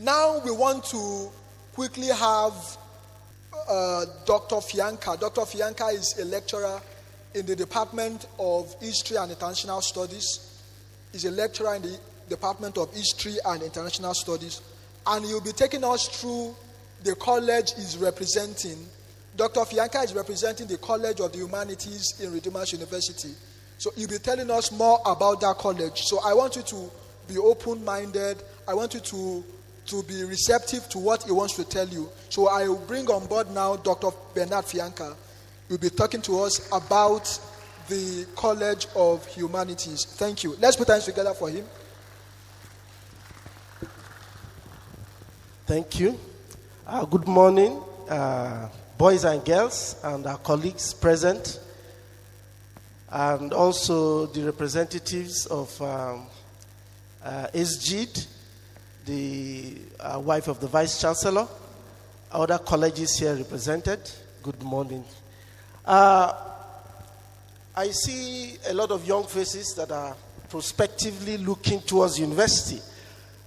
Now we want to quickly have Dr. Fyanka. Dr. Fyanka is a lecturer in the Department of History and International Studies. He's a lecturer in the Department of History and International Studies. And he'll be taking us through the college he's representing. Dr. Fyanka is representing the College of the Humanities in Redeemers University. So he'll be telling us more about that college. So I want you to be open-minded. I want you to be receptive to what he wants to tell you. So I will bring on board now Dr. Bernard Fyanka. He'll be talking to us about the College of Humanities. Thank you. Let's put hands together for him. Thank you. Good morning, boys and girls, and our colleagues present, and also the representatives of SGID, the wife of the Vice Chancellor, other colleges here represented. Good morning. I see a lot of young faces that are prospectively looking towards university.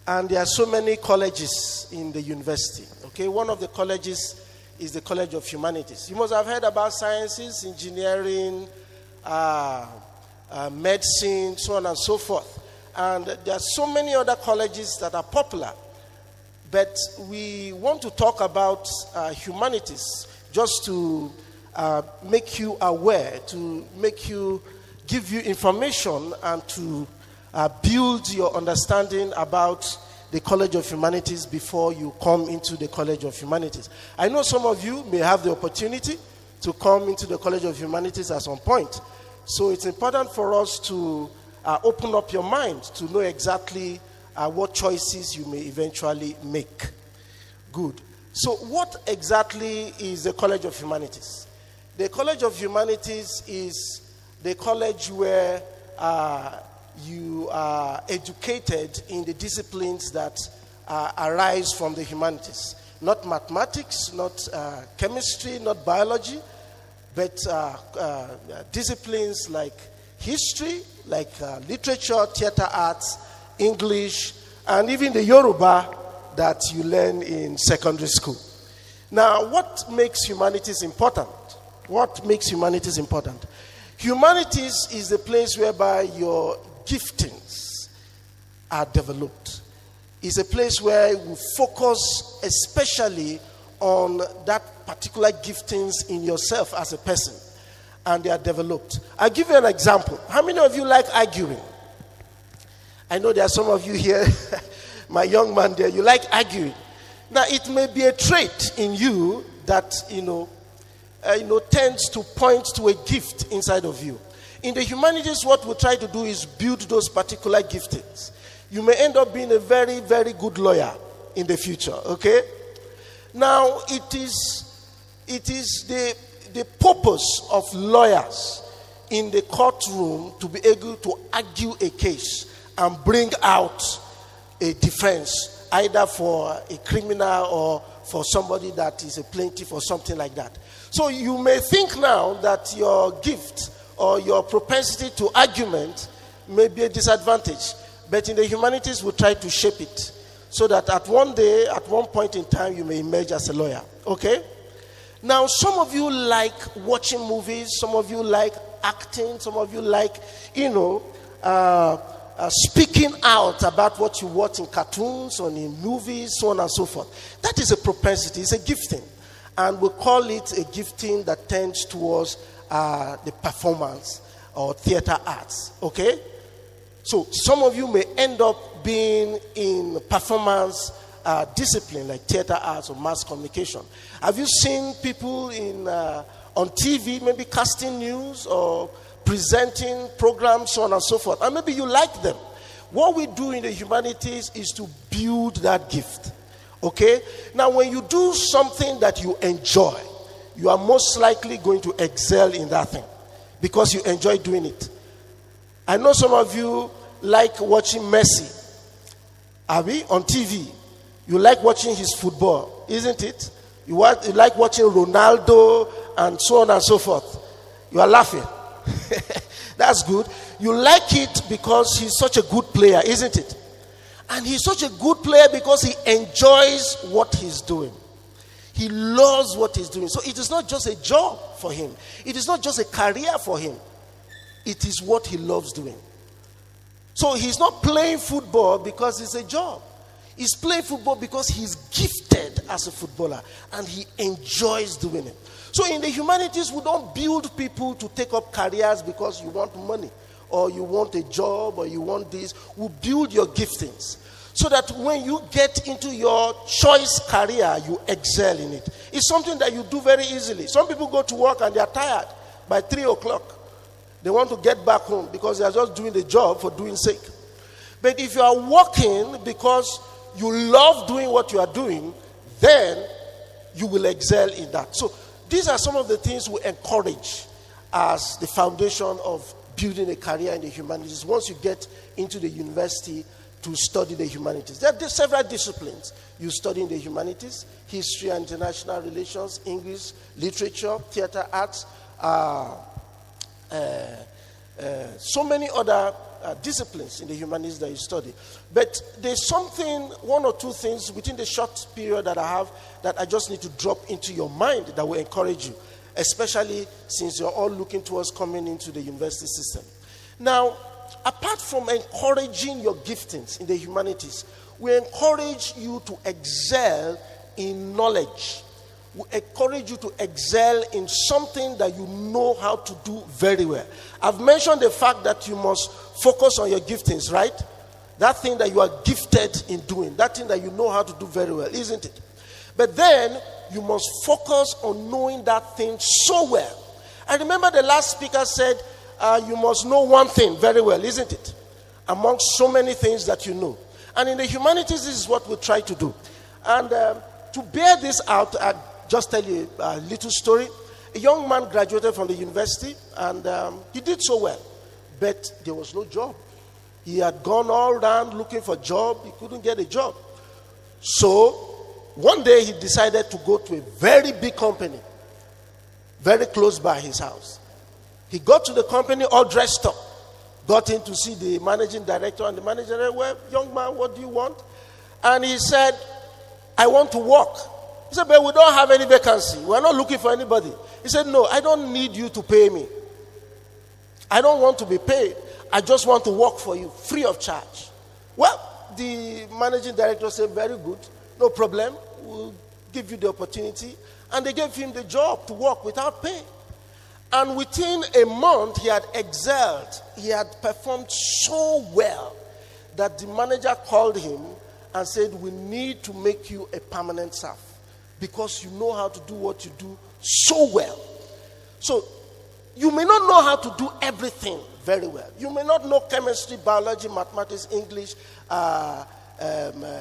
And there are so many colleges in the university. Okay, one of the colleges is the College of Humanities. You must have heard about sciences, engineering, medicine, so on and so forth. And there are so many other colleges that are popular. But we want to talk about humanities just to make you aware, to give you information, and to build your understanding about the College of Humanities before you come into the College of Humanities. I know some of you may have the opportunity to come into the College of Humanities at some point. So it's important for us to open up your mind to know exactly what choices you may eventually make. Good. So what exactly is the College of Humanities? The College of Humanities is the college where you are educated in the disciplines that arise from the humanities. Not mathematics, not chemistry, not biology, but disciplines like history, like literature, theater arts, English, and even the Yoruba that you learn in secondary school. Now, what makes humanities important? What makes humanities important? Humanities is the place whereby your giftings are developed. It's a place where we focus especially on that particular giftings in yourself as a person, and they are developed. I'll give you an example. How many of you like arguing? I know there are some of you here, my young man there, you like arguing. Now, it may be a trait in you that, tends to point to a gift inside of you. In the humanities, what we try to do is build those particular giftings. You may end up being a very, very good lawyer in the future, okay? Now, it is the purpose of lawyers in the courtroom to be able to argue a case and bring out a defense, either for a criminal or for somebody that is a plaintiff or something like that. So you may think now that your gift or your propensity to argument may be a disadvantage. But in the humanities, we try to shape it so that at one point in time, you may emerge as a lawyer. Okay? Now, some of you like watching movies. Some of you like acting. Some of you like, speaking out about what you watch in cartoons or in movies, so on and so forth. That is a propensity. It's a gifting. And we call it a gifting that tends towards the performance or theater arts. Okay? So some of you may end up being in performance discipline like theater arts or mass communication. Have you seen people on TV maybe casting news or presenting programs, so on and so forth? And maybe you like them. What we do in the humanities is to build that gift. Okay? Now, when you do something that you enjoy, you are most likely going to excel in that thing because you enjoy doing it. I know some of you like watching Messi. On TV. You like watching his football, isn't it? You like watching Ronaldo and so on and so forth. You are laughing. That's good. You like it because he's such a good player, isn't it? And he's such a good player because he enjoys what he's doing. He loves what he's doing. So it is not just a job for him. It is not just a career for him. It is what he loves doing. So he's not playing football because it's a job. He's playing football because he's gifted as a footballer and he enjoys doing it. So in the humanities, we don't build people to take up careers because you want money or you want a job or you want this. We build your giftings so that when you get into your choice career, you excel in it. It's something that you do very easily. Some people go to work and they are tired by 3 o'clock. They want to get back home because they are just doing the job for doing sake. But if you are working because you love doing what you are doing, then you will excel in that. So these are some of the things we encourage as the foundation of building a career in the humanities once you get into the university to study the humanities. There are several disciplines you study in the humanities: history and international relations, English, literature, theater arts, so many other disciplines in the humanities that you study. But there's one or two things within the short period that I have that I just need to drop into your mind that will encourage you, especially since you're all looking towards coming into the university system. Now, apart from encouraging your giftings in the humanities, we encourage you to excel in knowledge. We encourage you to excel in something that you know how to do very well. I've mentioned the fact that you must focus on your giftings, right? That thing that you are gifted in doing, that thing that you know how to do very well, isn't it? But then you must focus on knowing that thing so well. I remember the last speaker said, you must know one thing very well, isn't it? Amongst so many things that you know. And in the humanities, this is what we try to do. And to bear this out, just tell you a little story. A young man graduated from the university and he did so well, but there was no job. He had gone all around looking for a job. He couldn't get a job. So one day he decided to go to a very big company, very close by his house. He got to the company all dressed up, got in to see the managing director, and the manager said, "Well, young man, what do you want?" And he said, "I want to work." He said, "But we don't have any vacancy. We're not looking for anybody." He said, "No, I don't need you to pay me. I don't want to be paid. I just want to work for you free of charge." Well, the managing director said, "Very good. No problem. We'll give you the opportunity." And they gave him the job to work without pay. And within a month, he had excelled. He had performed so well that the manager called him and said, "We need to make you a permanent staff, because you know how to do what you do so well." So you may not know how to do everything very well. You may not know chemistry, biology, mathematics, English,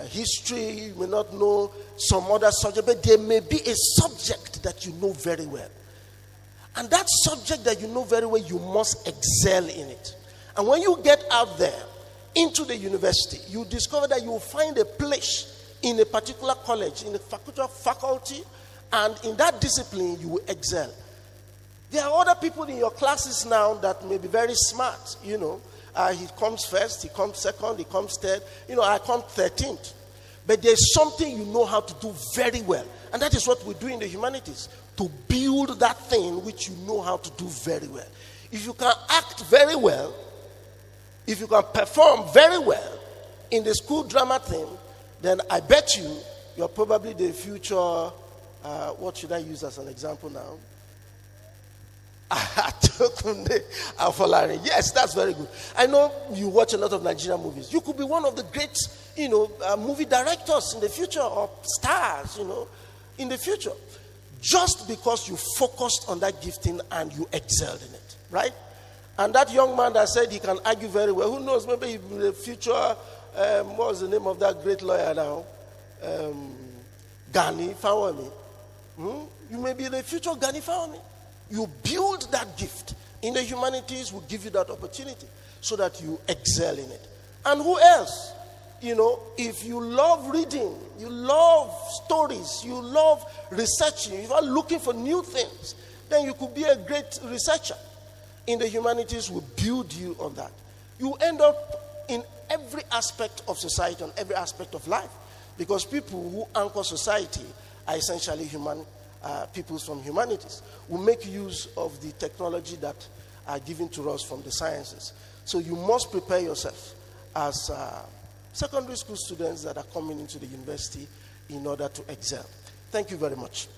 history. You may not know some other subject, but there may be a subject that you know very well. And that subject that you know very well, you must excel in it. And when you get out there into the university, you discover that you will find a place in a particular college, in a particular faculty, and in that discipline you will excel. There are other people in your classes now that may be very smart, you know. He comes first, he comes second, he comes third. You know, I come 13th. But there's something you know how to do very well. And that is what we do in the humanities, to build that thing which you know how to do very well. If you can act very well, if you can perform very well in the school drama thing, then I bet you're probably the future, what should I use as an example now? Yes, that's very good. I know you watch a lot of Nigerian movies. You could be one of the great, movie directors in the future, or stars, in the future. Just because you focused on that gifting and you excelled in it, right? And that young man that said he can argue very well, who knows, maybe in the future, what was the name of that great lawyer now? Gani Fawami. You may be the future Gani Fawami. You build that gift. In the humanities, will give you that opportunity so that you excel in it. And who else? If you love reading, you love stories, you love researching, you are looking for new things, then you could be a great researcher. In the humanities, will build you on that. You end up in every aspect of society, on every aspect of life. Because people who anchor society are essentially people from humanities, who make use of the technology that are given to us from the sciences. So you must prepare yourself as secondary school students that are coming into the university in order to excel. Thank you very much.